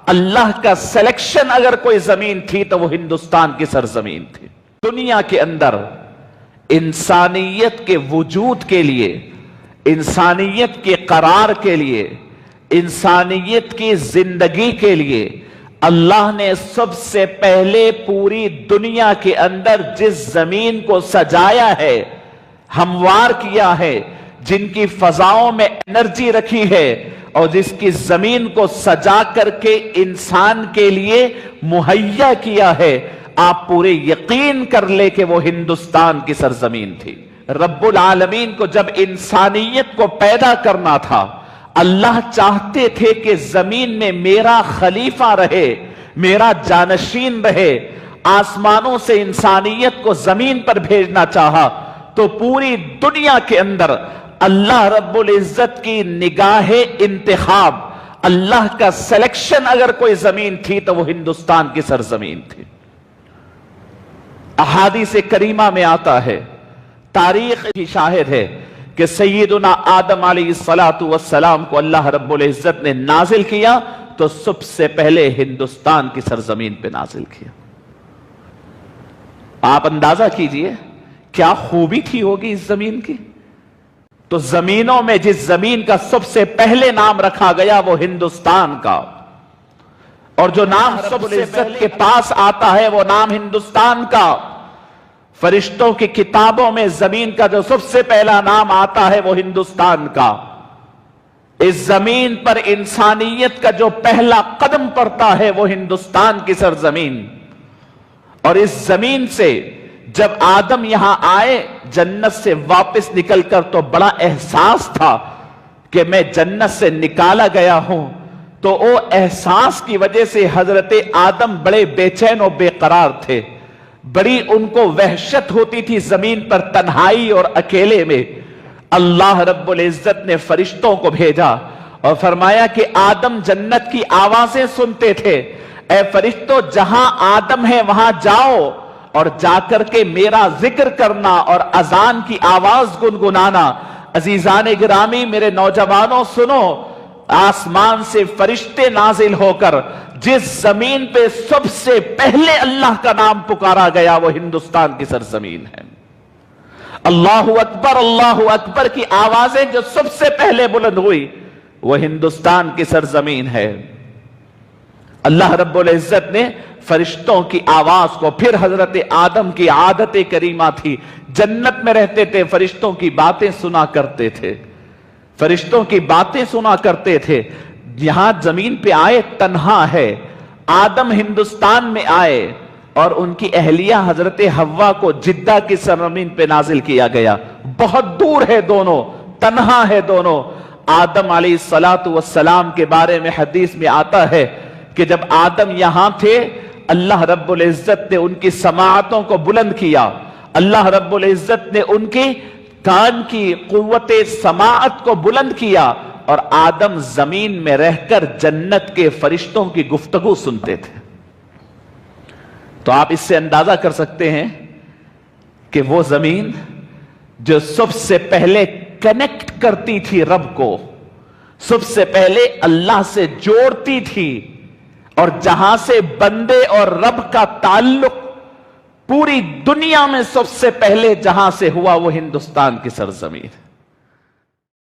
اللہ کا سلیکشن اگر کوئی زمین تھی تو وہ ہندوستان کی سرزمین تھی۔ دنیا کے اندر انسانیت کے وجود کے لیے، انسانیت کے قرار کے لیے، انسانیت کی زندگی کے لیے اللہ نے سب سے پہلے پوری دنیا کے اندر جس زمین کو سجایا ہے، ہموار کیا ہے، جن کی فضاؤں میں انرجی رکھی ہے اور جس کی زمین کو سجا کر کے انسان کے لیے مہیا کیا ہے، آپ پورے یقین کر لے کہ وہ ہندوستان کی سرزمین تھی۔ رب العالمین کو جب انسانیت کو پیدا کرنا تھا، اللہ چاہتے تھے کہ زمین میں میرا خلیفہ رہے، میرا جانشین رہے۔ آسمانوں سے انسانیت کو زمین پر بھیجنا چاہا تو پوری دنیا کے اندر اللہ رب العزت کی نگاہ انتخاب، اللہ کا سلیکشن اگر کوئی زمین تھی تو وہ ہندوستان کی سرزمین تھی۔ احادیث کریمہ میں آتا ہے، تاریخ کی شاہد ہے کہ سیدنا آدم علیہ السلام کو اللہ رب العزت نے نازل کیا تو سب سے پہلے ہندوستان کی سرزمین پہ نازل کیا۔ آپ اندازہ کیجئے کیا خوبی تھی ہوگی اس زمین کی۔ تو زمینوں میں جس زمین کا سب سے پہلے نام رکھا گیا وہ ہندوستان کا، اور جو نام سب سے عزت کے پاس آتا ہے وہ نام ہندوستان کا۔ فرشتوں کی کتابوں میں زمین کا جو سب سے پہلا نام آتا ہے وہ ہندوستان کا۔ اس زمین پر انسانیت کا جو پہلا قدم پڑتا ہے وہ ہندوستان کی سرزمین۔ اور اس زمین سے جب آدم یہاں آئے جنت سے واپس نکل کر تو بڑا احساس تھا کہ میں جنت سے نکالا گیا ہوں، تو وہ احساس کی وجہ سے حضرت آدم بڑے بے چین و بے قرار تھے، بڑی ان کو وحشت ہوتی تھی زمین پر تنہائی اور اکیلے میں۔ اللہ رب العزت نے فرشتوں کو بھیجا اور فرمایا کہ آدم جنت کی آوازیں سنتے تھے، اے فرشتوں جہاں آدم ہے وہاں جاؤ اور جا کر کے میرا ذکر کرنا اور اذان کی آواز گنگنانا۔ عزیزان گرامی، میرے نوجوانوں سنو، آسمان سے فرشتے نازل ہو کر جس زمین پہ سب سے پہلے اللہ کا نام پکارا گیا وہ ہندوستان کی سرزمین ہے۔ اللہ اکبر کی آوازیں جو سب سے پہلے بلند ہوئی وہ ہندوستان کی سرزمین ہے۔ اللہ رب العزت نے فرشتوں کی آواز کو، پھر حضرت آدم کی عادت کریمہ تھی، جنت میں رہتے تھے، فرشتوں کی باتیں سنا کرتے تھے، فرشتوں کی باتیں سنا کرتے تھے۔ یہاں زمین پہ آئے تنہا ہے، آدم ہندوستان میں آئے اور ان کی اہلیہ حضرت حوا کو جدہ کی سرزمین پہ نازل کیا گیا۔ بہت دور ہے دونوں، تنہا ہے دونوں۔ آدم علیہ السلام کے بارے میں حدیث میں آتا ہے کہ جب آدم یہاں تھے اللہ رب العزت نے ان کی سماعتوں کو بلند کیا، اللہ رب العزت نے ان کی کان کی قوت سماعت کو بلند کیا، اور آدم زمین میں رہ کر جنت کے فرشتوں کی گفتگو سنتے تھے۔ تو آپ اس سے اندازہ کر سکتے ہیں کہ وہ زمین جو سب سے پہلے کنیکٹ کرتی تھی رب کو، سب سے پہلے اللہ سے جوڑتی تھی، اور جہاں سے بندے اور رب کا تعلق پوری دنیا میں سب سے پہلے جہاں سے ہوا وہ ہندوستان کی سرزمین ہے۔